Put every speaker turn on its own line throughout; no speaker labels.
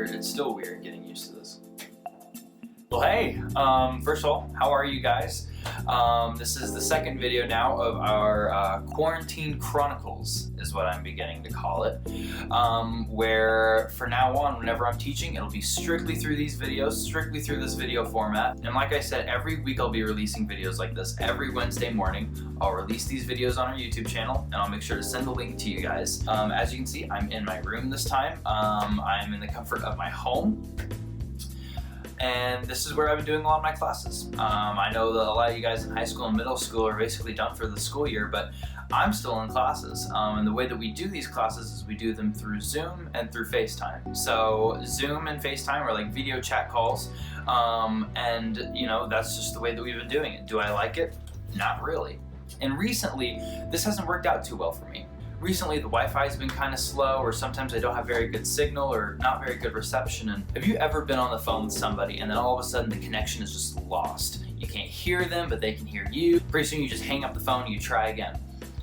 It's still weird getting used to this. Well, hey, first of all, how are you guys? This is the second video now of our Quarantine Chronicles, is what I'm beginning to call it, where for now on, whenever I'm teaching, it'll be strictly through these videos, strictly through this video format. And like I said, every week I'll be releasing videos like this. Every Wednesday morning, I'll release these videos on our YouTube channel, and I'll make sure to send the link to you guys. As you can see, I'm in my room this time. I'm in the comfort of my home. And this is where I've been doing a lot of my classes. I know that a lot of you guys in high school and middle school are basically done for the school year, but I'm still in classes. And the way that we do these classes is we do them through Zoom and through FaceTime. So Zoom and FaceTime are like video chat calls. And you know, that's just the way that we've been doing it. Do I like it? Not really. And recently, this hasn't worked out too well for me. Recently, the Wi-Fi has been kind of slow, or sometimes I don't have very good signal or not very good reception. And have you ever been on the phone with somebody and then all of a sudden the connection is just lost? You can't hear them, but they can hear you. Pretty soon you just hang up the phone and you try again.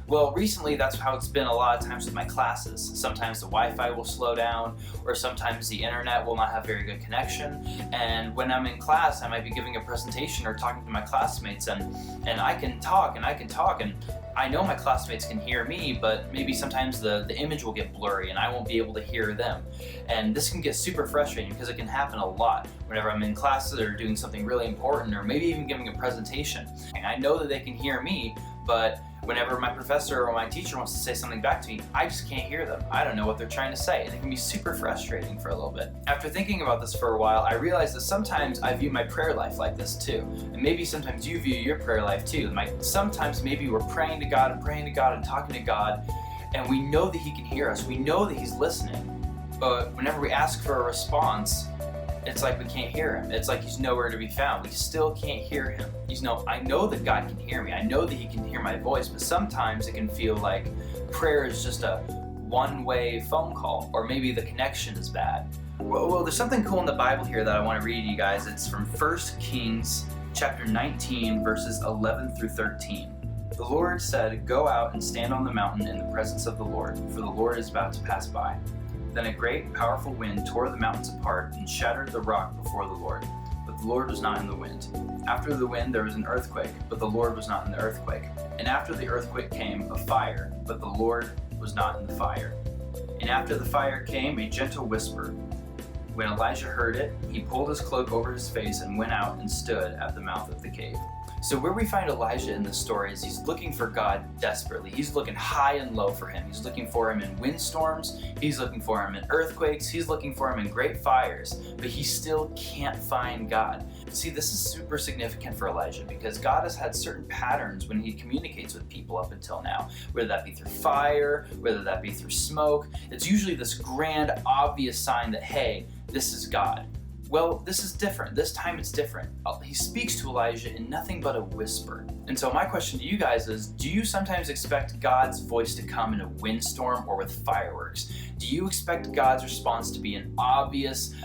Well, recently that's how it's been a lot of times with my classes. Sometimes the Wi-Fi will slow down, or sometimes the internet will not have very good connection. And when I'm in class, I might be giving a presentation or talking to my classmates, and I can talk, and I know my classmates can hear me, but maybe sometimes the image will get blurry and I won't be able to hear them. And this can get super frustrating because it can happen a lot whenever I'm in classes or doing something really important, or maybe even giving a presentation. And I know that they can hear me, but whenever my professor or my teacher wants to say something back to me, I just can't hear them. I don't know what they're trying to say, and it can be super frustrating for a little bit. After thinking about this for a while, I realized that sometimes I view my prayer life like this too. And maybe sometimes you view your prayer life too. Sometimes maybe we're praying to God and talking to God, and we know that He can hear us. We know that He's listening. But whenever we ask for a response, it's like we can't hear Him. It's like He's nowhere to be found. We still can't hear Him. I know that God can hear me. I know that He can hear my voice, but sometimes it can feel like prayer is just a one-way phone call, or maybe the connection is bad. Well, there's something cool in the Bible here that I want to read to you guys. It's from 1 Kings chapter 19, verses 11 through 13. The Lord said, "Go out and stand on the mountain in the presence of the Lord, for the Lord is about to pass by." Then a great, powerful wind tore the mountains apart and shattered the rock before the Lord. But the Lord was not in the wind. After the wind there was an earthquake, but the Lord was not in the earthquake. And after the earthquake came a fire, but the Lord was not in the fire. And after the fire came a gentle whisper. When Elijah heard it, he pulled his cloak over his face and went out and stood at the mouth of the cave. So where we find Elijah in this story is he's looking for God desperately. He's looking high and low for Him. He's looking for Him in windstorms. He's looking for Him in earthquakes. He's looking for Him in great fires. But he still can't find God. See, this is super significant for Elijah because God has had certain patterns when He communicates with people up until now. Whether that be through fire, whether that be through smoke. It's usually this grand, obvious sign that, hey, this is God. Well, this is different. This time it's different. He speaks to Elijah in nothing but a whisper. And so my question to you guys is, do you sometimes expect God's voice to come in a windstorm or with fireworks? Do you expect God's response to be an obvious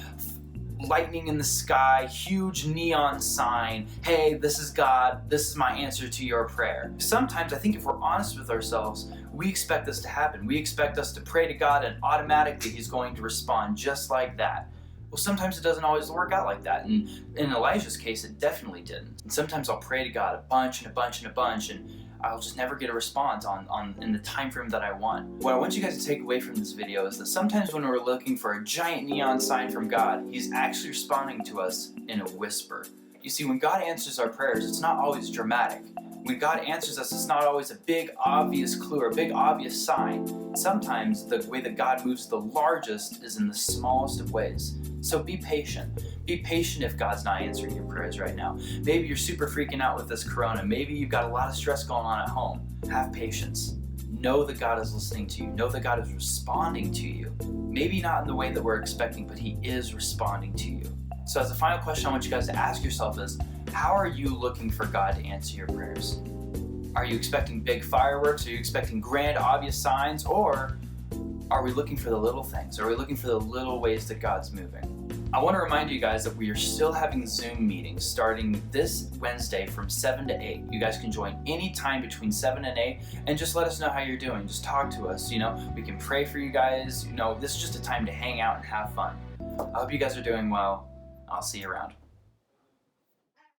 lightning in the sky, huge neon sign, hey, this is God, this is my answer to your prayer? Sometimes I think if we're honest with ourselves, we expect this to happen. We expect us to pray to God and automatically He's going to respond just like that. Well, sometimes it doesn't always work out like that, and in Elijah's case, it definitely didn't. And sometimes I'll pray to God a bunch, and I'll just never get a response in the time frame that I want. What I want you guys to take away from this video is that sometimes when we're looking for a giant neon sign from God, He's actually responding to us in a whisper. You see, when God answers our prayers, it's not always dramatic. When God answers us, it's not always a big obvious clue or a big obvious sign. Sometimes the way that God moves the largest is in the smallest of ways. So be patient. Be patient if God's not answering your prayers right now. Maybe you're super freaking out with this corona. Maybe you've got a lot of stress going on at home. Have patience. Know that God is listening to you. Know that God is responding to you. Maybe not in the way that we're expecting, but He is responding to you. So as a final question I want you guys to ask yourself is, how are you looking for God to answer your prayers? Are you expecting big fireworks? Are you expecting grand, obvious signs? Or are we looking for the little things? Are we looking for the little ways that God's moving? I want to remind you guys that we are still having Zoom meetings starting this Wednesday from 7 to 8. You guys can join anytime between 7 and 8 and just let us know how you're doing. Just talk to us, we can pray for you guys. This is just a time to hang out and have fun. I hope you guys are doing well. I'll see you around.